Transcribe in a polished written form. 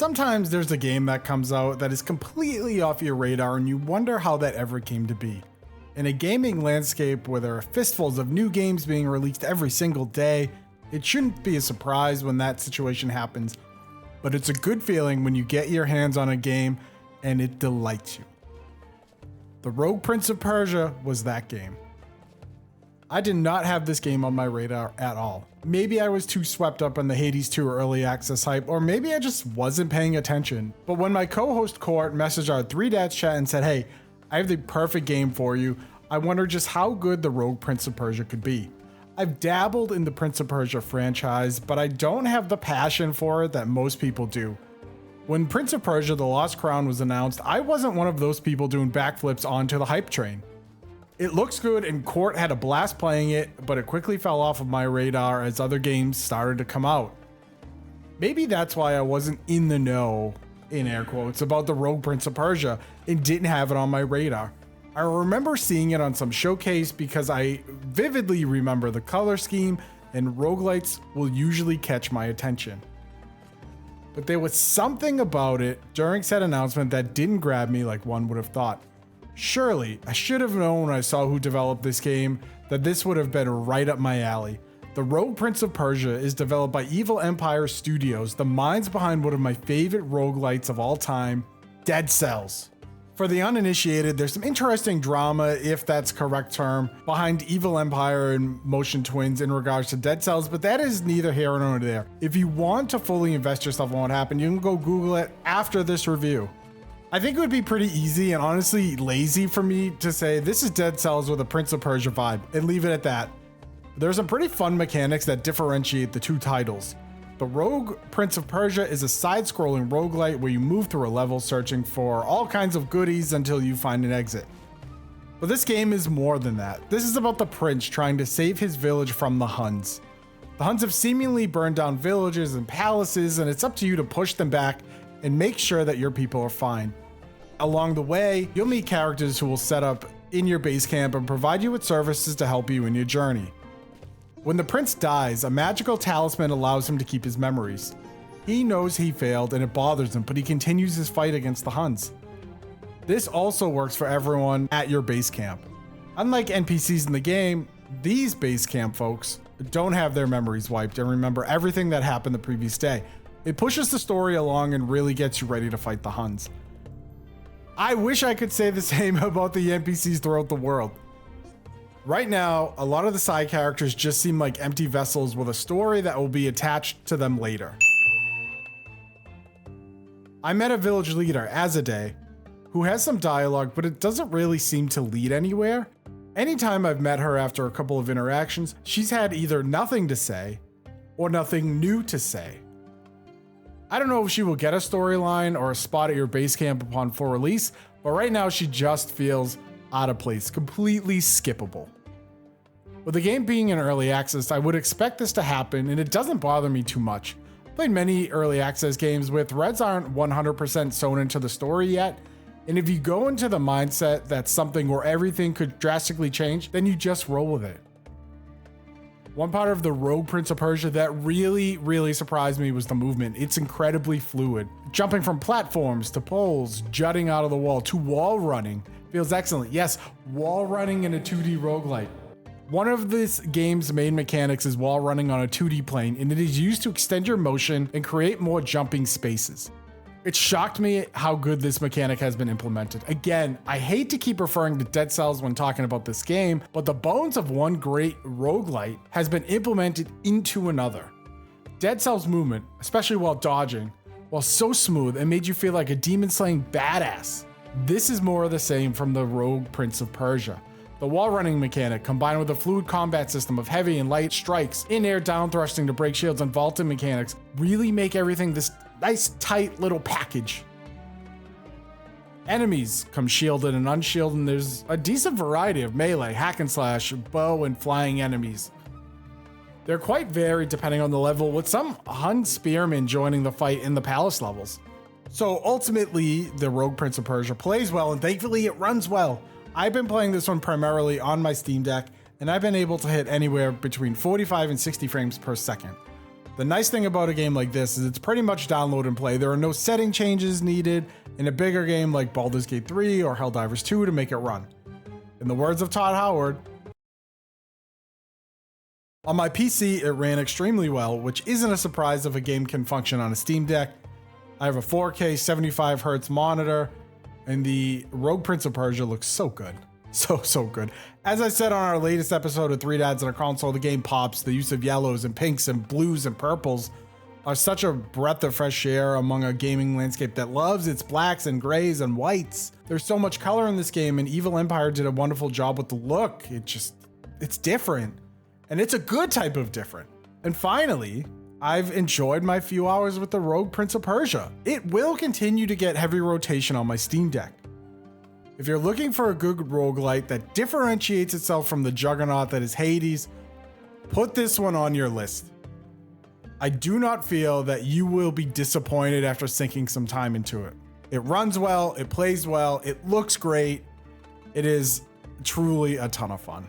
Sometimes there's a game that comes out that is completely off your radar and you wonder how that ever came to be. In a gaming landscape where there are fistfuls of new games being released every single day, it shouldn't be a surprise when that situation happens, but it's a good feeling when you get your hands on a game and it delights you. The Rogue Prince of Persia was that game. I did not have this game on my radar at all. Maybe I was too swept up on the Hades 2 early access hype, or maybe I just wasn't paying attention. But when my co-host Court messaged our 3Dads chat and said, "Hey, I have the perfect game for you," I wondered just how good the Rogue Prince of Persia could be. I've dabbled in the Prince of Persia franchise, but I don't have the passion for it that most people do. When Prince of Persia: The Lost Crown was announced, I wasn't one of those people doing backflips onto the hype train. It looks good and Court had a blast playing it, but it quickly fell off of my radar as other games started to come out. Maybe that's why I wasn't in the know, in air quotes, about the Rogue Prince of Persia and didn't have it on my radar. I remember seeing it on some showcase because I vividly remember the color scheme, and roguelites will usually catch my attention. But there was something about it during said announcement that didn't grab me like one would have thought. Surely, I should have known when I saw who developed this game that this would have been right up my alley. The Rogue Prince of Persia is developed by Evil Empire Studios, the minds behind one of my favorite roguelites of all time, Dead Cells. For the uninitiated, there's some interesting drama, if that's a correct term, behind Evil Empire and Motion Twins in regards to Dead Cells, but that is neither here nor there. If you want to fully invest yourself in what happened, you can go Google it after this review. I think it would be pretty easy and honestly lazy for me to say this is Dead Cells with a Prince of Persia vibe and leave it at that. There's some pretty fun mechanics that differentiate the two titles. The Rogue Prince of Persia is a side-scrolling roguelite where you move through a level searching for all kinds of goodies until you find an exit. But this game is more than that. This is about the prince trying to save his village from the Huns. The Huns have seemingly burned down villages and palaces, and it's up to you to push them back and make sure that your people are fine. Along the way, you'll meet characters who will set up in your base camp and provide you with services to help you in your journey. When the prince dies, a magical talisman allows him to keep his memories. He knows he failed and it bothers him, but he continues his fight against the Huns. This also works for everyone at your base camp. Unlike NPCs in the game, these base camp folks don't have their memories wiped and remember everything that happened the previous day. It pushes the story along and really gets you ready to fight the Huns. I wish I could say the same about the NPCs throughout the world. Right now, a lot of the side characters just seem like empty vessels with a story that will be attached to them later. I met a village leader, Azadeh, who has some dialogue, but it doesn't really seem to lead anywhere. Anytime I've met her after a couple of interactions, she's had either nothing to say or nothing new to say. I don't know if she will get a storyline or a spot at your base camp upon full release, but right now she just feels out of place, completely skippable. With the game being in early access, I would expect this to happen, and it doesn't bother me too much. I've played many early access games where threads aren't 100% sewn into the story yet, and if you go into the mindset that something where everything could drastically change, then you just roll with it. One part of the Rogue Prince of Persia that really surprised me was the movement. It's incredibly fluid. Jumping from platforms to poles, jutting out of the wall, to wall running feels excellent. Yes, wall running in a 2D roguelite. One of this game's main mechanics is wall running on a 2D plane, and it is used to extend your motion and create more jumping spaces. It shocked me how good this mechanic has been implemented. Again, I hate to keep referring to Dead Cells when talking about this game, but the bones of one great roguelite has been implemented into another. Dead Cells movement, especially while dodging, was so smooth and made you feel like a demon-slaying badass. This is more of the same from the Rogue Prince of Persia. The wall running mechanic, combined with a fluid combat system of heavy and light strikes, in-air down thrusting to break shields, and vaulting mechanics, really make everything this nice tight little package. Enemies come shielded and unshielded, and there's a decent variety of melee, hack and slash, bow, and flying enemies. They're quite varied depending on the level, with some Hun spearmen joining the fight in the palace levels. So ultimately, the Rogue Prince of Persia plays well, and thankfully it runs well. I've been playing this one primarily on my Steam Deck, and I've been able to hit anywhere between 45 and 60 frames per second. The nice thing about a game like this is it's pretty much download and play. There are no setting changes needed in a bigger game like Baldur's Gate 3 or Helldivers 2 to make it run. In the words of Todd Howard, on my PC, it ran extremely well, which isn't a surprise if a game can function on a Steam Deck. I have a 4K 75Hz monitor, and the Rogue Prince of Persia looks so good. So good. As I said on our latest episode of Three Dads and a Console, the game pops. The use of yellows and pinks and blues and purples are such a breath of fresh air among a gaming landscape that loves its blacks and grays and whites. There's so much color in this game, and Evil Empire did a wonderful job with the look. It's different. And it's a good type of different. And finally, I've enjoyed my few hours with the Rogue Prince of Persia. It will continue to get heavy rotation on my Steam Deck. If you're looking for a good roguelite that differentiates itself from the juggernaut that is Hades, put this one on your list. I do not feel that you will be disappointed after sinking some time into it. It runs well, it plays well, it looks great. It is truly a ton of fun.